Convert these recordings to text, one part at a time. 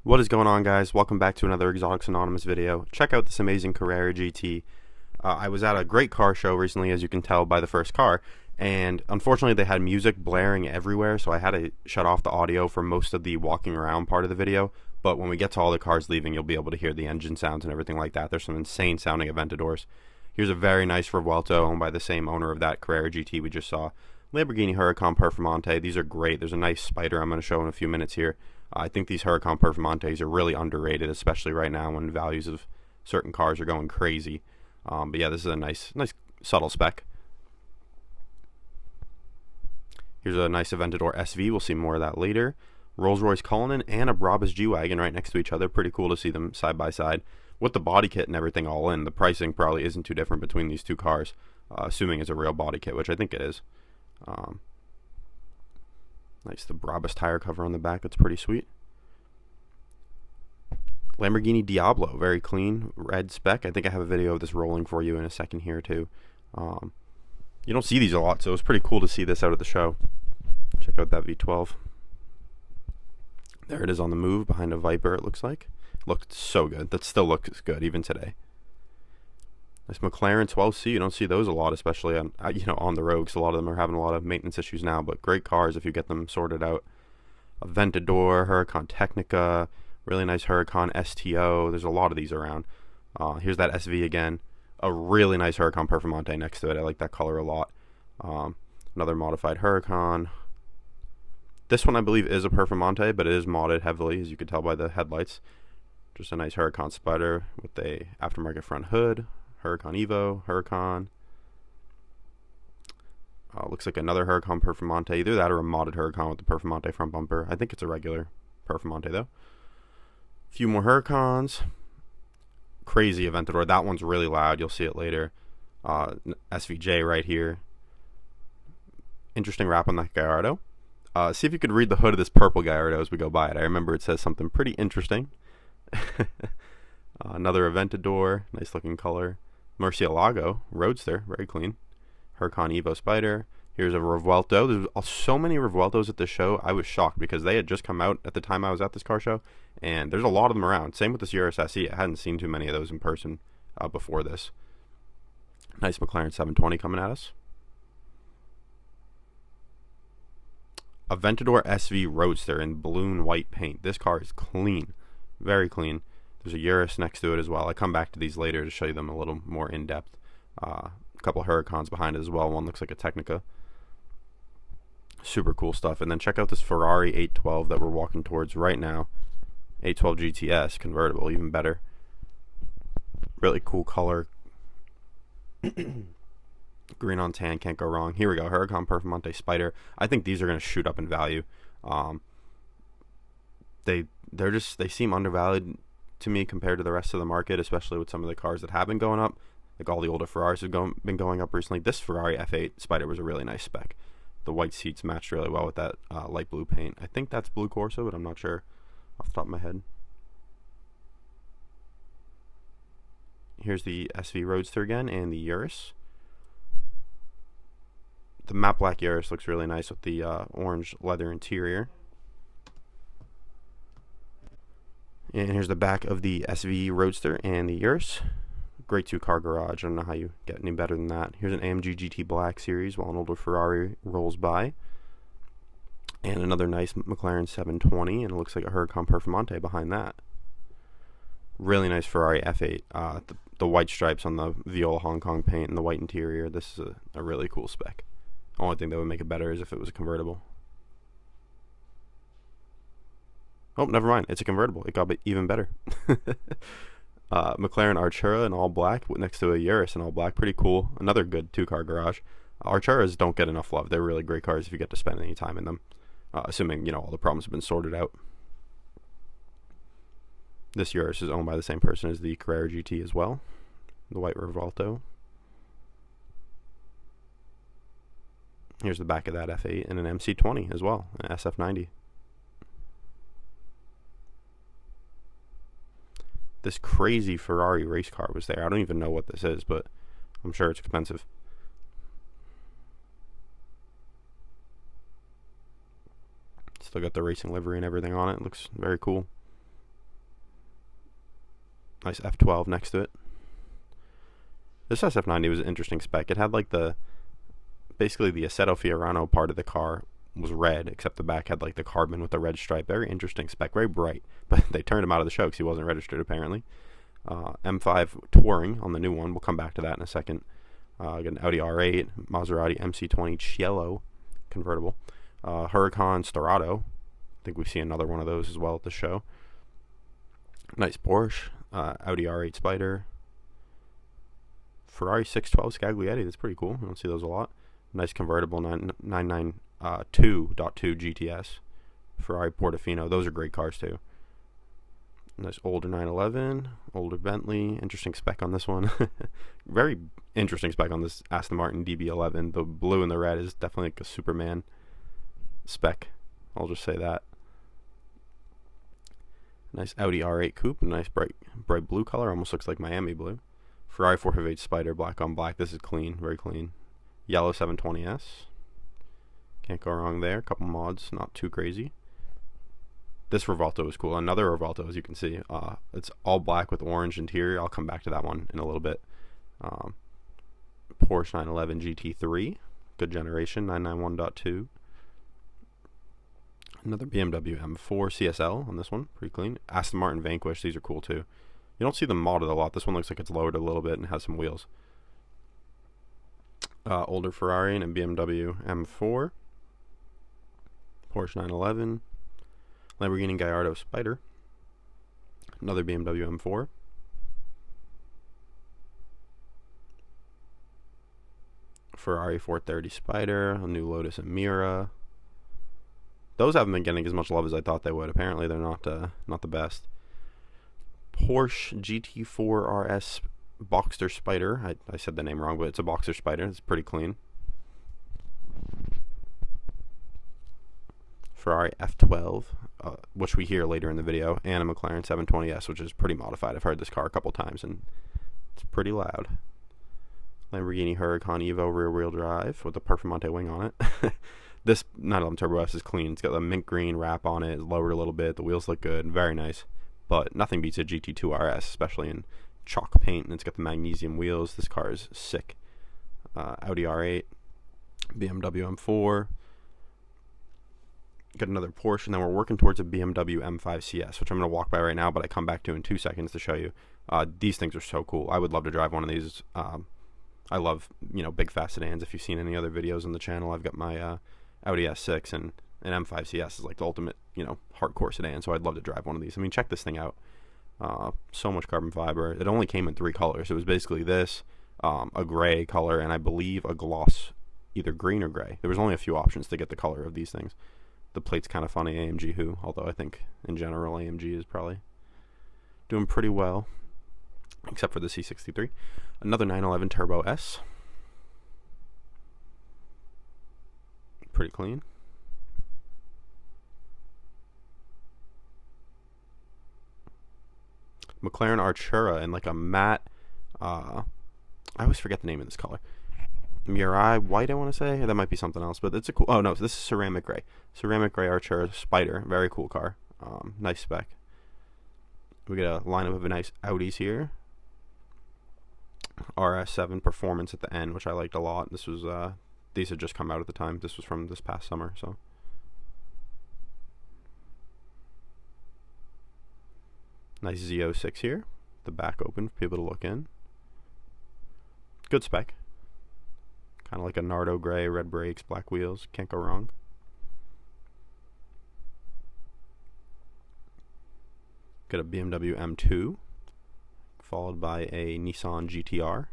What is going on, guys? Welcome back to another Exotics Anonymous video. Check out this amazing Carrera GT. I was at a great car show recently, as you can tell by the first car, and unfortunately they had music blaring everywhere, so I had to shut off the audio for most of the walking around part of the video. But when we get to all the cars leaving, you'll be able to hear the engine sounds and everything like that. There's some insane sounding Aventadors. Here's a very nice Revuelto owned by the same owner of that Carrera GT we just saw. Lamborghini Huracan Performante. These are great. There's a nice Spider I'm going to show in a few minutes here. I think these Huracan Performantes are really underrated, especially right now when values of certain cars are going crazy. But yeah, this is a nice subtle spec. Here's a nice Aventador SV. We'll see more of that later. Rolls-Royce Cullinan and a Brabus G-Wagon right next to each other. Pretty cool to see them side by side. With the body kit and everything all in, the pricing probably isn't too different between these two cars, assuming it's a real body kit, which I think it is. Nice, the Brabus tire cover on the back. That's pretty sweet. Lamborghini Diablo, very clean, red spec. I think I have a video of this rolling for you in a second here too. You don't see these a lot, so it's pretty cool to see this out at the show. Check out that V12. There it is on the move behind a Viper, it looks like. Looked so good. That still looks good even today. Nice McLaren 12C. You don't see those a lot, especially on on the road, because a lot of them are having a lot of maintenance issues now. But great cars if you get them sorted out. Aventador, Huracan Technica, really nice Huracan STO. There's a lot of these around. Here's that SV again. A really nice Huracan Performante next to it. I like that color a lot. Another modified Huracan. This one I believe is a Performante, but it is modded heavily, as you can tell by the headlights. Just a nice Huracan Spider with a aftermarket front hood. Huracan Evo, Huracan. Looks like another Huracan Performante. Either that or a modded Huracan with the Performante front bumper. I think it's a regular Performante though. A few more Huracans. Crazy Aventador. That one's really loud. You'll see it later. SVJ right here. Interesting wrap on that Gallardo. See if you could read the hood of this purple Gallardo as we go by it. I remember it says something pretty interesting. Another Aventador. Nice looking color. Murcielago, Roadster, very clean. Huracan Evo Spider. Here's a Revuelto. There's so many Revueltos at the show. I was shocked because they had just come out at the time I was at this car show, and there's a lot of them around. Same with this Urus SE. I hadn't seen too many of those in person before this. Nice McLaren 720 coming at us. Aventador SV Roadster in balloon white paint. This car is clean, very clean. There's a Urus next to it as well. I come back to these later to show you them a little more in depth. A couple of Huracans behind it as well. One looks like a Technica. Super cool stuff. And then check out this Ferrari 812 that we're walking towards right now. 812 GTS convertible, even better. Really cool color. Green on tan, can't go wrong. Here we go, Huracan Performante Spider. I think these are going to shoot up in value. They seem undervalued to me compared to the rest of the market, especially with some of the cars that have been going up. Like all the older Ferraris have been going up recently. This Ferrari F8 Spider was a really nice spec. The white seats matched really well with that light blue paint. I think that's blue Corso, but I'm not sure off the top of my head. Here's the SV Roadster again and the Urus. The matte black Urus looks really nice with the orange leather interior. And here's the back of the SV Roadster and the Urus. Great two-car garage. I don't know how you get any better than that. Here's an AMG GT Black Series while an older Ferrari rolls by. And another nice McLaren 720, and it looks like a Huracan Performante behind that. Really nice Ferrari F8. The white stripes on the Viola Hong Kong paint and the white interior. This is a really cool spec. Only thing that would make it better is if it was a convertible. Oh, never mind. It's a convertible. It got even better. McLaren Artura in all black next to a Urus in all black. Pretty cool. Another good two-car garage. Arturas don't get enough love. They're really great cars if you get to spend any time in them. Assuming, all the problems have been sorted out. This Urus is owned by the same person as the Carrera GT as well. The white Revuelto. Here's the back of that F8 and an MC20 as well, an SF90. This crazy Ferrari race car was there. I don't even know what this is, but I'm sure it's expensive. Still got the racing livery and everything on it. Looks very cool. Nice F12 next to it. This SF90 was an interesting spec. It had like basically the Assetto Fiorano part of the car was red, except the back had like the carbon with the red stripe. Very interesting spec, very bright. But they turned him out of the show because he wasn't registered apparently. M5 Touring on the new one. We'll come back to that in a second. Got an Audi R8, Maserati MC20 Cielo convertible, Huracan Storado. I think we see another one of those as well at the show. Nice Porsche, Audi R8 Spider, Ferrari 612 Scaglietti. That's pretty cool. I don't see those a lot. Nice convertible 992.2 GTS, Ferrari Portofino. Those are great cars too. Nice older 911, older Bentley. Interesting spec on this one. Very interesting spec on this Aston Martin DB11. The blue and the red is definitely like a Superman spec. I'll just say that. Nice Audi R8 Coupe, nice bright blue color. Almost looks like Miami blue. Ferrari 458 Spider, black on black. This is clean, very clean. Yellow 720S. Can't go wrong there. A couple mods, not too crazy. This Revuelto is cool. Another Revuelto, as you can see. It's all black with orange interior. I'll come back to that one in a little bit. Porsche 911 GT3. Good generation, 991.2. Another BMW M4 CSL on this one. Pretty clean. Aston Martin Vanquish. These are cool too. You don't see them modded a lot. This one looks like it's lowered a little bit and has some wheels. Older Ferrari and BMW M4. Porsche 911. Lamborghini Gallardo Spider. Another BMW M4. Ferrari 430 Spider. A new Lotus Emira. Those haven't been getting as much love as I thought they would. Apparently they're not the best. Porsche GT4 RS Boxster Spider. I said the name wrong, but it's a Boxster Spider. It's pretty clean. Ferrari F12, which we hear later in the video, and a McLaren 720S, which is pretty modified. I've heard this car a couple times, and it's pretty loud. Lamborghini Huracan Evo rear-wheel drive with a Performante wing on it. This 911 Turbo S is clean. It's got the mint green wrap on it. It's lowered a little bit. The wheels look good. Very nice. But nothing beats a GT2 RS, especially in chalk paint. And it's got the magnesium wheels. This car is sick. Audi R8. BMW M4. Got another Porsche. And then we're working towards a BMW M5 CS, which I'm going to walk by right now, but I come back to in 2 seconds to show you. These things are so cool. I would love to drive one of these. I love, big fast sedans. If you've seen any other videos on the channel, I've got my Audi S6 and an M5 CS is like the ultimate, hardcore sedan. So I'd love to drive one of these. I mean, check this thing out. So much carbon fiber. It only came in 3 colors. It was basically this, a gray color, and I believe a gloss, either green or gray. There was only a few options to get the color of these things. The plate's kind of funny, AMG who, although I think in general AMG is probably doing pretty well, except for the C63. Another 911 Turbo S. Pretty clean. McLaren Artura in like a matte, I always forget the name of this color. Mirai white, I want to say. That might be something else, but it's a cool. Oh no, this is ceramic gray. Ceramic gray Artura Spider. Very cool car. Nice spec. We get a lineup of nice Audis here. RS7 Performance at the end, which I liked a lot. This was these had just come out at the time. This was from this past summer, so. Nice Z06 here. The back open for people to look in. Good spec. Kind of like a Nardo gray, red brakes, black wheels. Can't go wrong. Got a BMW M2, followed by a Nissan GTR.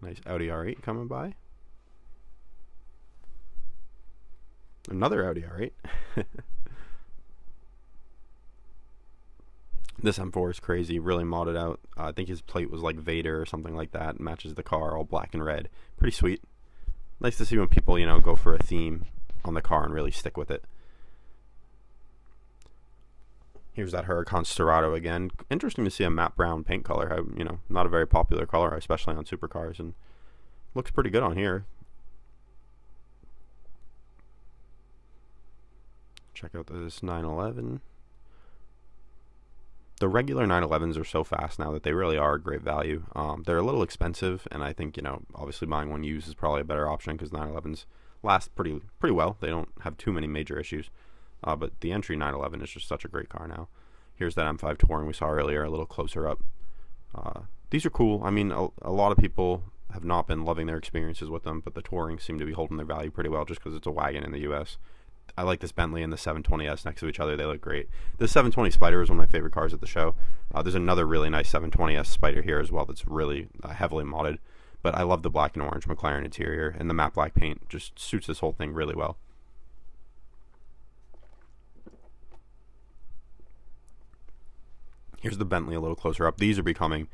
Nice Audi R8 coming by. Another Audi R8. This M4 is crazy, really modded out. I think his plate was like Vader or something like that. It matches the car, all black and red. Pretty sweet. Nice to see when people, go for a theme on the car and really stick with it. Here's that Huracan Storado again. Interesting to see a matte brown paint color. Not a very popular color, especially on supercars, and looks pretty good on here. Check out this 911. The regular 911s are so fast now that they really are a great value. They're a little expensive, and I think, obviously buying one used is probably a better option because 911s last pretty well. They don't have too many major issues. But the entry 911 is just such a great car now. Here's that M5 Touring we saw earlier, a little closer up. These are cool. I mean, a lot of people have not been loving their experiences with them, but the Touring seem to be holding their value pretty well just because it's a wagon in the U.S. I like this Bentley and the 720S next to each other. They look great. The 720 Spider is one of my favorite cars at the show. There's another really nice 720S Spider here as well that's really heavily modded. But I love the black and orange McLaren interior, and the matte black paint just suits this whole thing really well. Here's the Bentley a little closer up. These are becoming,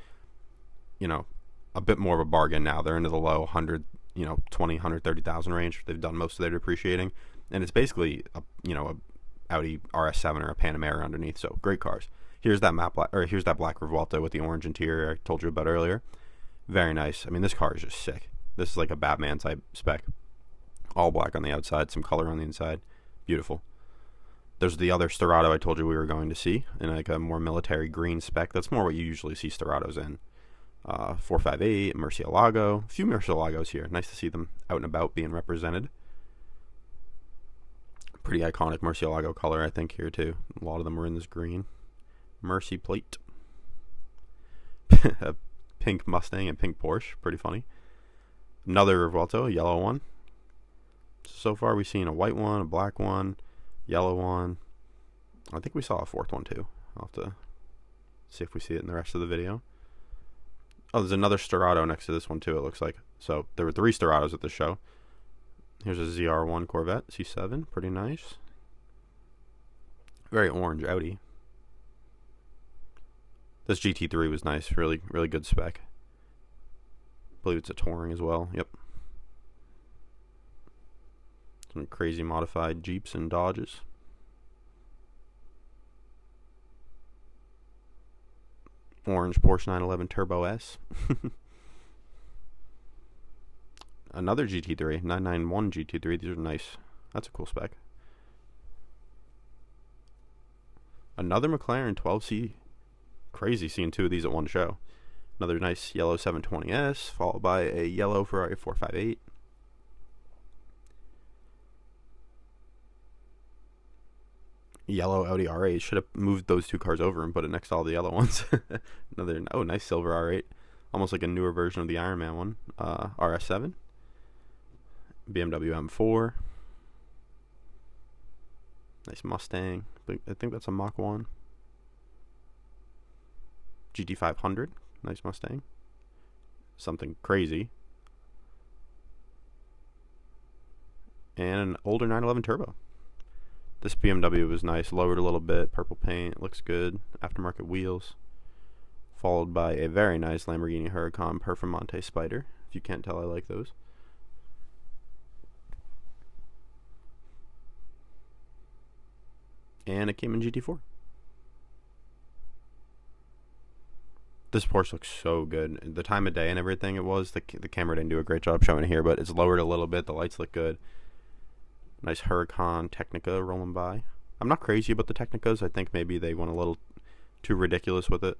a bit more of a bargain now. They're into the low 100, 20, 130,000 range. They've done most of their depreciating. And it's basically a Audi RS7 or a Panamera underneath. So great cars. Here's that here's that black Revuelto with the orange interior I told you about earlier. Very nice. I mean, this car is just sick. This is like a Batman type spec. All black on the outside, some color on the inside. Beautiful. There's the other Sterrato I told you we were going to see in like a more military green spec. That's more what you usually see Sterratos in. 458, Murcielago. A few Murcielagos here. Nice to see them out and about being represented. Pretty iconic Murcielago color, I think, here too. A lot of them were in this green. Mercy plate. A pink Mustang and pink Porsche. Pretty funny. Another Revuelto, a yellow one. So far we've seen a white one, a black one, yellow one. I think we saw a fourth one too. I'll have to see if we see it in the rest of the video. Oh, there's another Sterrato next to this one too, it looks like. So there were 3 Sterratos at the show. Here's a ZR1 Corvette C7, pretty nice. Very orange Audi. This GT3 was nice, really good spec. I believe it's a Touring as well. Yep. Some crazy modified Jeeps and Dodges. Orange Porsche 911 Turbo S. Another GT3, 991 GT3. These are nice. That's a cool spec. Another McLaren 12C. Crazy seeing 2 of these at one show. Another nice yellow 720S, followed by a yellow Ferrari 458. Yellow Audi R8. Should have moved those 2 cars over and put it next to all the yellow ones. Another, nice silver R8. Almost like a newer version of the Iron Man one. RS7. BMW M4. Nice Mustang. I think that's a Mach 1. GT500. Nice Mustang. Something crazy. And an older 911 Turbo. This BMW was nice. Lowered a little bit. Purple paint. Looks good. Aftermarket wheels. Followed by a very nice Lamborghini Huracan Performantes Spider. If you can't tell, I like those. And it came in GT4. This Porsche looks so good. The time of day and everything it was, the camera didn't do a great job showing it here, but it's lowered a little bit. The lights look good. Nice Huracan Technica rolling by. I'm not crazy about the Technicas. I think maybe they went a little too ridiculous with it.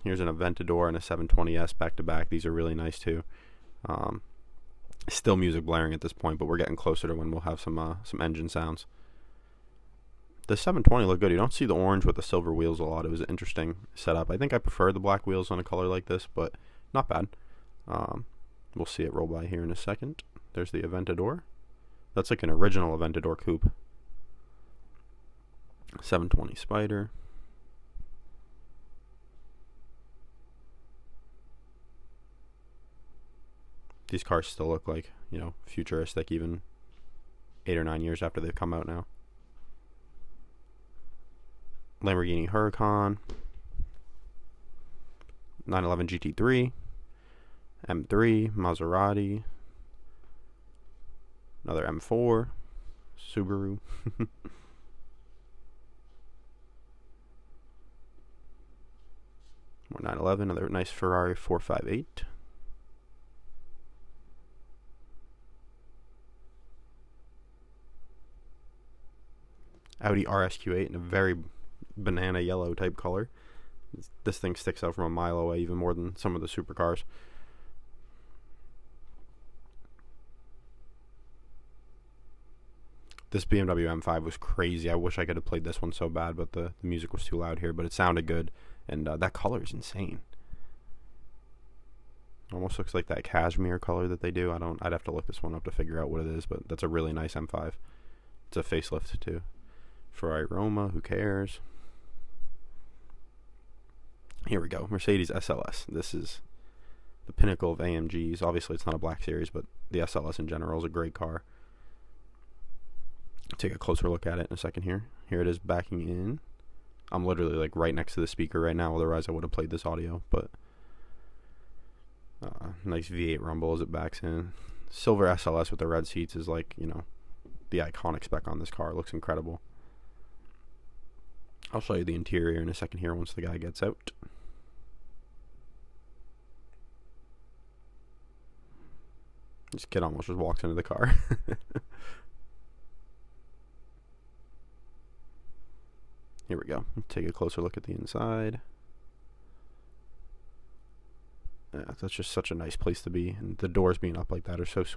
Here's an Aventador and a 720S back to back. These are really nice too. Still music blaring at this point, but we're getting closer to when we'll have some engine sounds. The 720 looked good. You don't see the orange with the silver wheels a lot. It was an interesting setup. I think I prefer the black wheels on a color like this, but not bad. We'll see it roll by here in a second. There's the Aventador. That's like an original Aventador coupe. 720 Spider. These cars still look like, futuristic even 8 or 9 years after they've come out now. Lamborghini Huracan, 911 GT3, M3, Maserati, another M4, Subaru. More 911, another nice Ferrari 458. Audi RSQ8 in a very banana yellow type color. This thing sticks out from a mile away even more than some of the supercars. This BMW M5 was crazy. I wish I could have played this one so bad, but the music was too loud here, but it sounded good, and that color is insane. Almost looks like that cashmere color that they do. I'd have to look this one up to figure out what it is, but that's a really nice M5. It's a facelift too. Ferrari Roma, who cares? Here we go. Mercedes SLS. This is the pinnacle of AMGs. Obviously, it's not a black series, but the SLS in general is a great car. Take a closer look at it in a second here. Here it is backing in. I'm literally like right next to the speaker right now, otherwise I would have played this audio, but nice V8 rumble as it backs in. Silver SLS with the red seats is like, you know, the iconic spec on this car. It looks incredible. I'll show you the interior in a second here once the guy gets out. This kid almost just walks into the car. Here we go. Let's take a closer look at the inside. Yeah, that's just such a nice place to be, and the doors being up like that are so